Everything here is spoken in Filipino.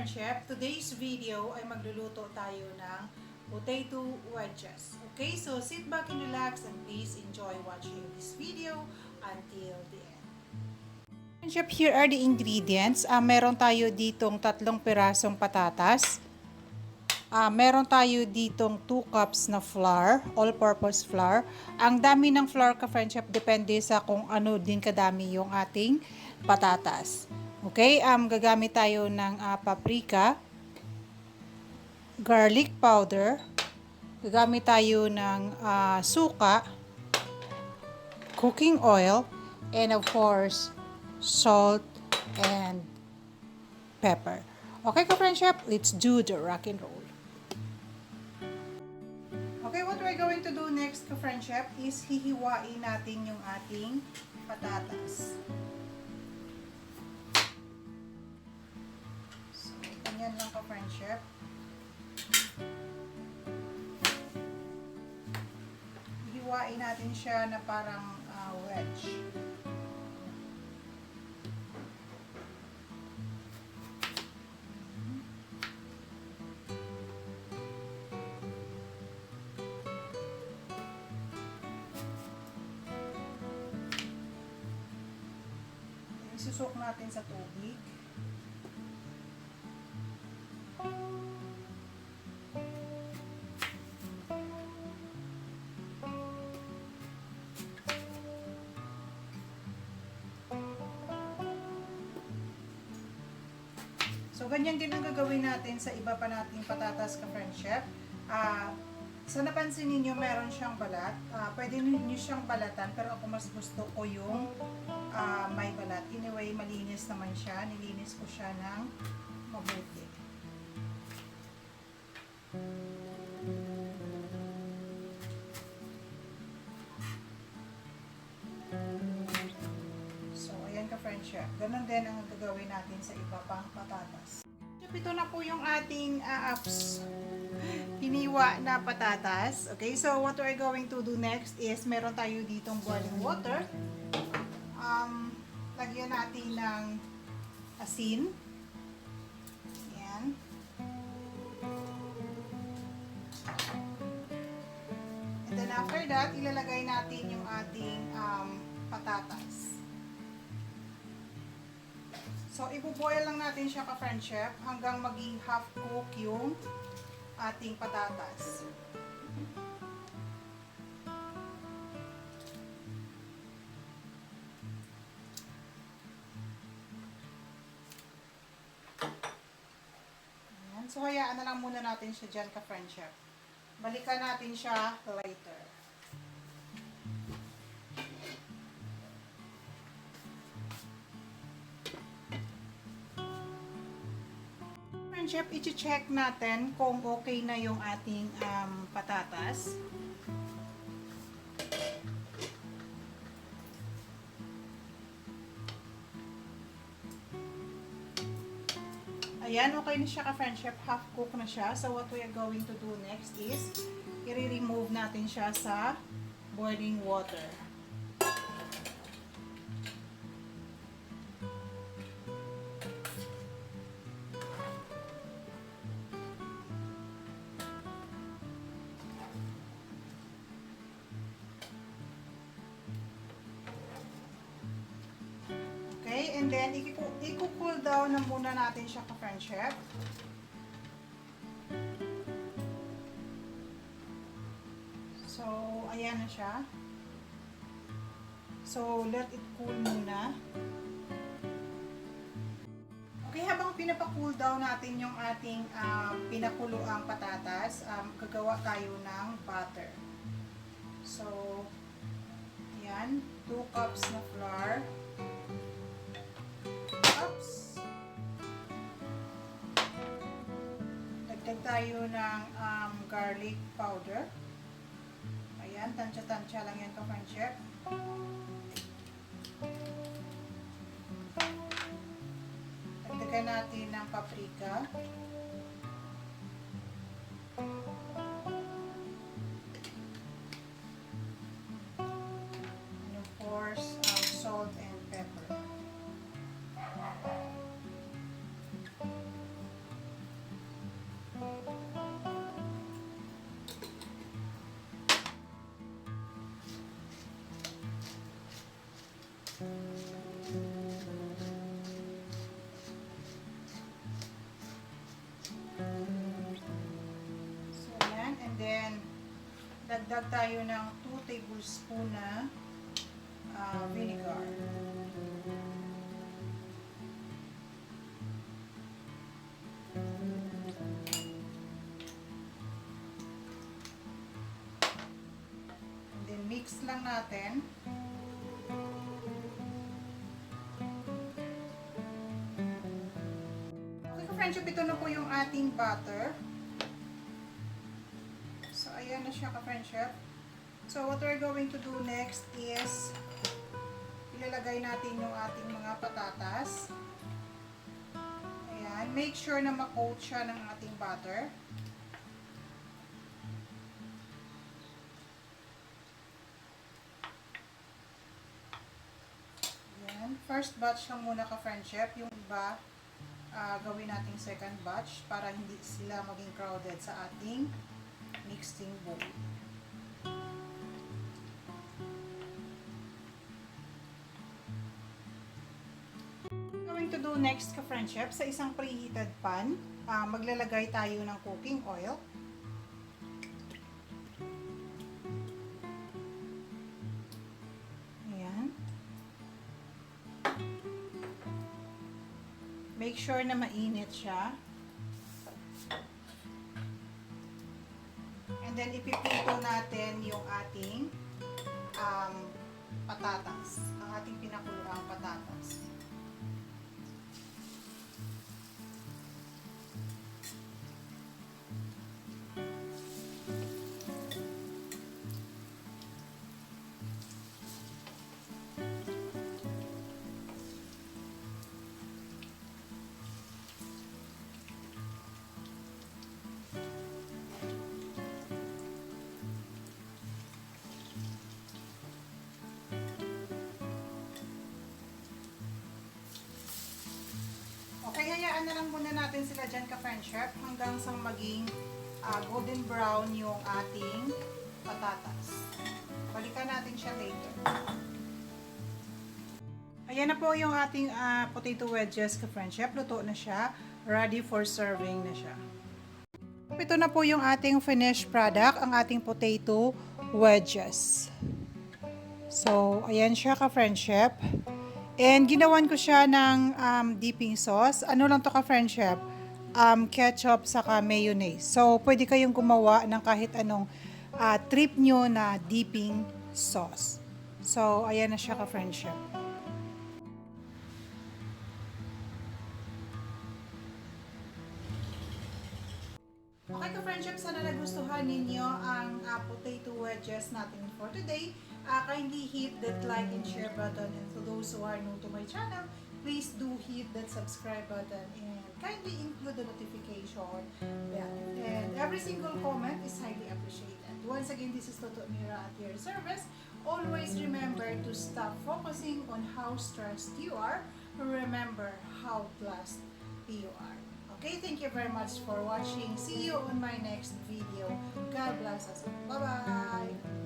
ka-friend chef, today's video ay magluluto tayo ng potato wedges. Okay, so sit back and relax and please enjoy watching this video until the end. Friend chef, here are the ingredients. Meron tayo ditong 3 pirasong patatas. Meron tayo ditong 2 cups na flour, all-purpose flour. Ang dami ng flour ka-friend chef, depende sa kung ano din kadami yung ating patatas. Okay, gagamit tayo ng paprika, garlic powder, gagamit tayo ng suka, cooking oil, and of course, salt and pepper. Okay ka-friend chef, let's do the rock and roll. Okay, what we're going to do next ka-friend chef is hihiwain natin yung ating patatas. So, ganyan lang ka-friend chef. Hihiwain natin siya na parang wedge. Isusok natin sa tubig. So, ganyan din ang gagawin natin sa iba pa nating patatas ka-friend chef. Sa napansin ninyo, meron siyang balat. Pwede niyo siyang balatan, pero ako mas gusto ko yung may balat. Anyway, malinis naman siya. Nilinis ko siya ng mabuti. So, ayan ka-friend chef. Ganon din ang gagawin natin sa iba pang patatas. Ito na po yung ating hiniwa na patatas. Okay, so what we're going to do next is meron tayo ditong boiling water. Lagyan natin ng asin. Ayan. And then after that, ilalagay natin yung ating patatas. So, ibuboil lang natin siya ka-friend chef hanggang maging half cook yung ating patatas. Ayan. So, hayaan na lang muna natin siya dyan ka-friend chef. Balikan natin siya later. Chef, i-check natin kung okay na yung ating patatas. Ayan, okay na siya ka-friend chef. Half cook na siya. So, what we are going to do next is i-remove natin siya sa boiling water. Okay, and then i-cool down na muna natin siya ka-friend chef. So, ayan na siya. So, let it cool muna. Okay, habang pinapa-cool down natin yung ating pinakuloang patatas, gagawa tayo ng butter. So, ayan, 2 cups na flour. Dagdag tayo ng garlic powder. Ayan, tansya-tansya lang yan ka-friend chef. Dagdagan natin ng paprika. And of course, salt and pepper. So, ayan. And then, dagdag tayo ng 2 tablespoon na vinegar. And then, mix lang natin. Friendship, ito na po yung ating butter. So, ayan na siya ka-friendship. So, what we're going to do next is ilalagay natin yung ating mga patatas. Ayan. Make sure na ma-coat siya ng ating butter. Ayan. First batch lang muna ka-friendship. Yung iba, gawin nating second batch para hindi sila maging crowded sa ating mixing bowl. Going to do next ka-friendship, sa isang preheated pan, maglalagay tayo ng cooking oil. Make sure na mainit siya. And then, ipiprito natin yung ating patatas. Ang ating pinakuluang patatas. Okay, hayaan na lang muna natin sila dyan ka-friendship hanggang sa maging golden brown yung ating patatas. Balikan natin siya later. Ayan na po yung ating potato wedges ka-friendship. Luto na siya. Ready for serving na siya. Ito na po yung ating finished product, ang ating potato wedges. So, ayan siya ka-friendship. And ginawan ko siya ng dipping sauce. Ano lang to ka-friendship? Ketchup saka mayonaise. So, pwede kayong gumawa ng kahit anong trip nyo na dipping sauce. So, ayan na siya ka-friendship. Okay ka-friendship, sana nagustuhan ninyo ang potato wedges natin for today. Kindly hit that like and share button, and to those who are new to my channel, please do hit that subscribe button and kindly include the notification bell. And every single comment is highly appreciated. Once again, this is Toto Mira at your service. Always remember to stop focusing on how stressed you are. Remember how blessed you are. Okay, thank you very much for watching. See you on my next video. God bless us. Bye-bye!